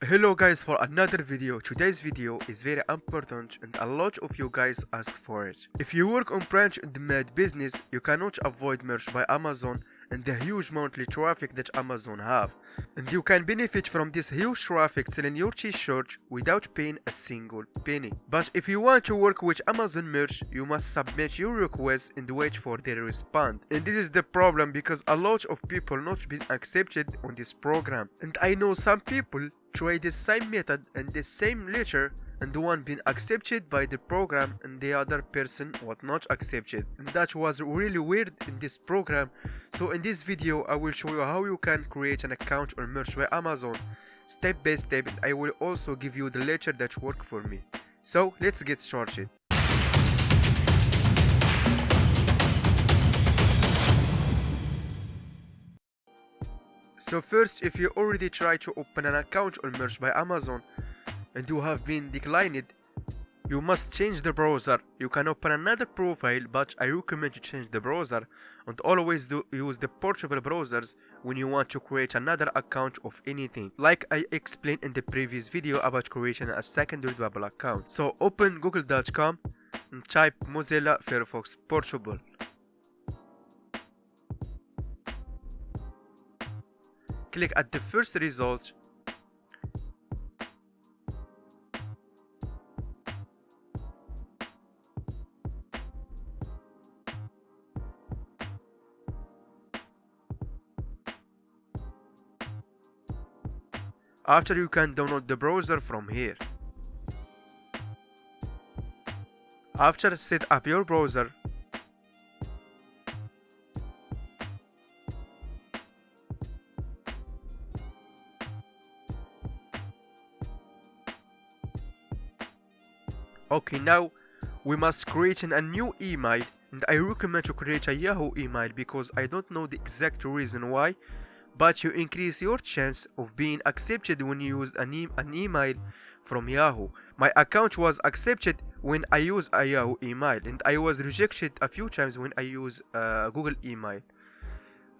Hello guys, for another video. Today's video is very important and a lot of you guys ask for it. If you work on branch and made business, you cannot avoid merch by Amazon and the huge monthly traffic that Amazon have. And you can benefit from this huge traffic selling your t-shirt without paying a single penny. But if you want to work with Amazon merch, you must submit your request and wait for their response. And this is the problem because a lot of people not been accepted on this program. And I know some people try the same method and the same letter, and the one been accepted by the program and the other person was not accepted, and that was really weird in this program. So in this video I will show you how you can create an account on merch by Amazon step by step, and I will also give you the letter that worked for me. So let's get started. So first, if you already tried to open an account on merch by Amazon and you have been declined, you must change the browser. You can open another profile, but I recommend you change the browser and always use the portable browsers when you want to create another account of anything, like I explained in the previous video about creating a secondary double account. So open google.com and type Mozilla Firefox Portable. Click at the first result. After, you can download the browser from here. After, set up your browser. Okay, now we must create a new email, and I recommend to create a Yahoo email because I don't know the exact reason why, but you increase your chance of being accepted when you use an email from Yahoo. My account was accepted when I use a Yahoo email, and I was rejected a few times when I use Google email.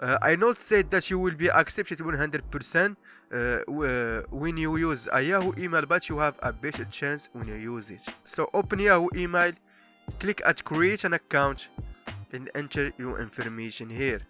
I not said that you will be accepted 100% when you use a Yahoo email, but you have a better chance when you use it. So open Yahoo email, click at create an account and enter your information here.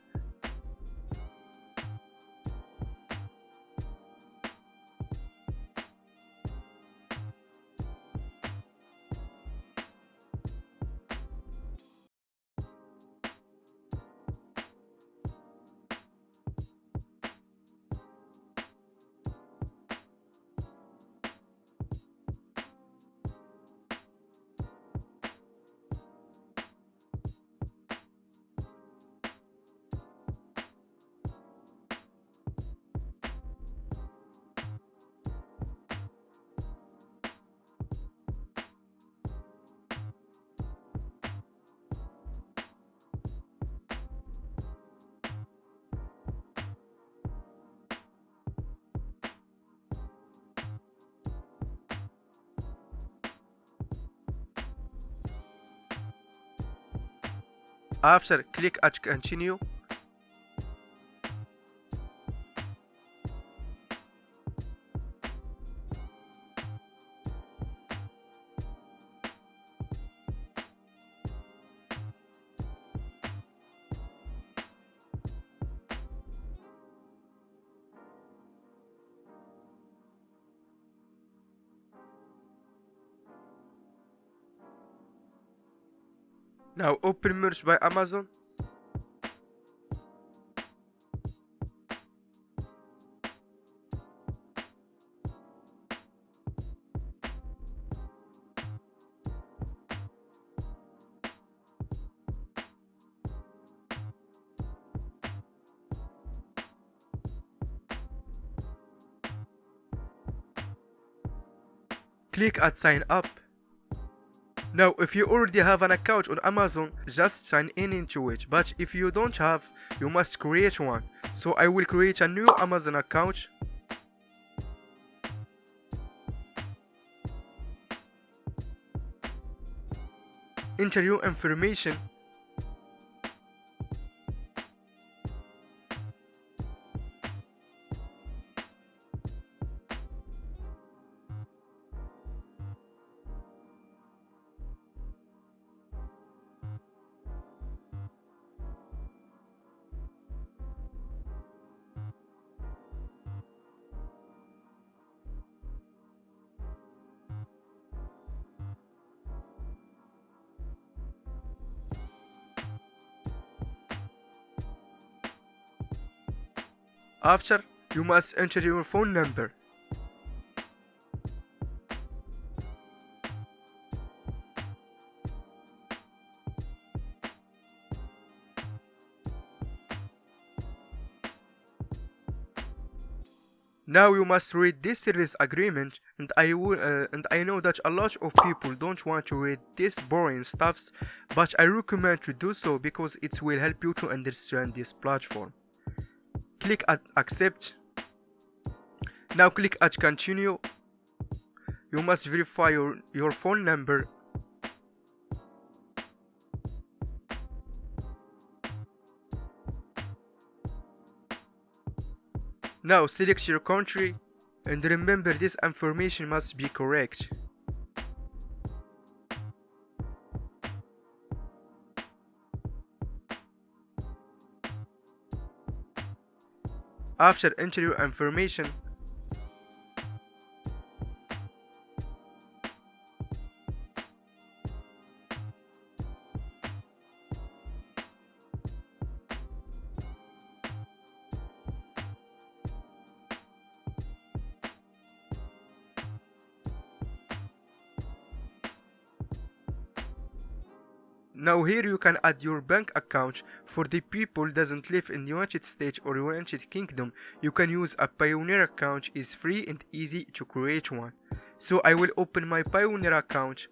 After, click at continue. Now open merch by Amazon. Click at sign up. Now, if you already have an account on Amazon, just sign in into it. But if you don't have, you must create one. So I will create a new Amazon account. Enter your information. After, you must enter your phone number. Now you must read this service agreement, and I know that a lot of people don't want to read this boring stuffs, but I recommend to do so because it will help you to understand this platform. Click at accept. Now click at continue. You must verify your phone number. Now select your country, and remember this information must be correct. After enter your information, now here you can add your bank account. For the people doesn't live in United States or United Kingdom, you can use a Pioneer account. It's free and easy to create one. So I will open my Pioneer account.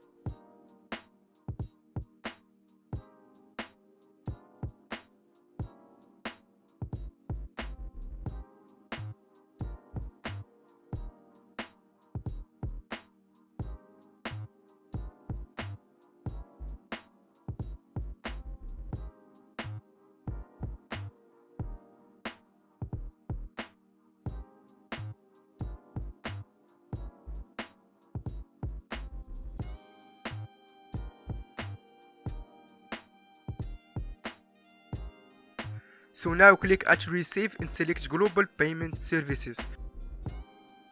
So now click at receive and select global payment services.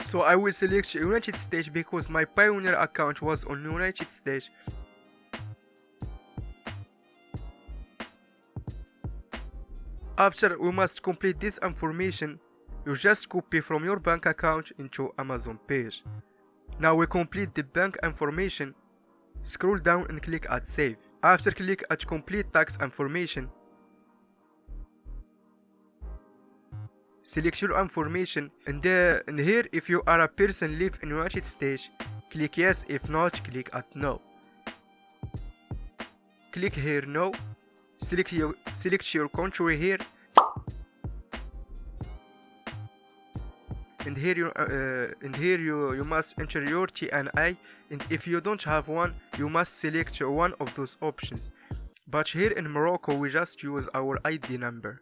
So I will select United States because my Pioneer account was on United States. After we must complete this information, you just copy from your bank account into Amazon page. Now we complete the bank information. Scroll down and click at save. After click at complete tax information. Select your information, and here if you are a person live in United States, click yes. If not, click at no. Click here no. Select your country here, and here you must enter your TNI, and if you don't have one, you must select one of those options. But here in Morocco we just use our ID number.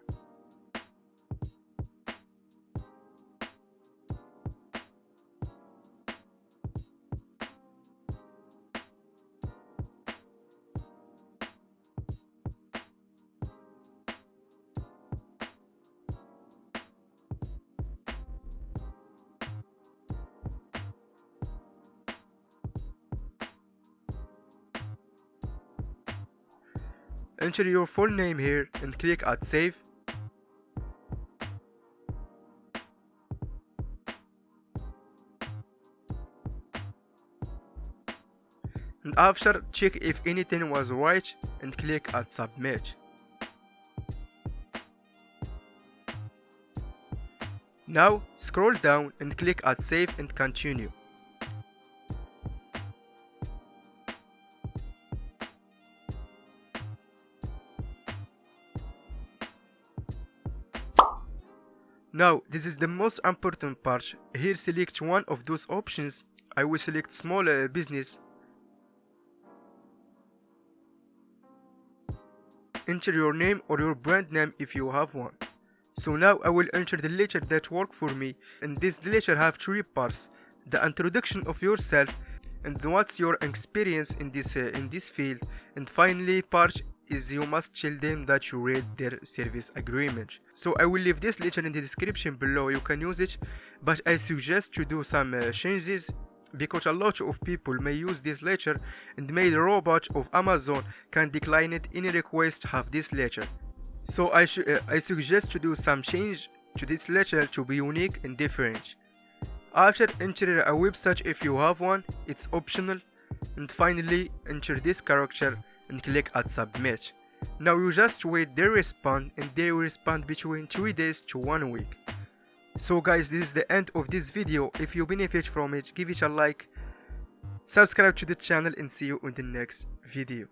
Enter your full name here and click at save. And after, check if anything was right and click at submit. Now scroll down and click at save and continue. Now this is the most important part. Here select one of those options. I will select small business. Enter your name or your brand name if you have one. So now I will enter the letter that work for me, and this letter have three parts: the introduction of yourself, and what's your experience in this field, and finally part is you must tell them that you read their service agreement. So I will leave this letter in the description below. You can use it, but I suggest to do some changes, because a lot of people may use this letter, and may the robot of Amazon can decline it any request have this letter. So I suggest to do some change, to this letter to be unique and different. After, enter a website if you have one, it's optional. And finally, enter this character and click at submit. Now you just wait their response, and they will respond between 3 days to 1 week. So guys, this is the end of this video. If you benefit from it, give it a like, subscribe to the channel, and see you in the next video.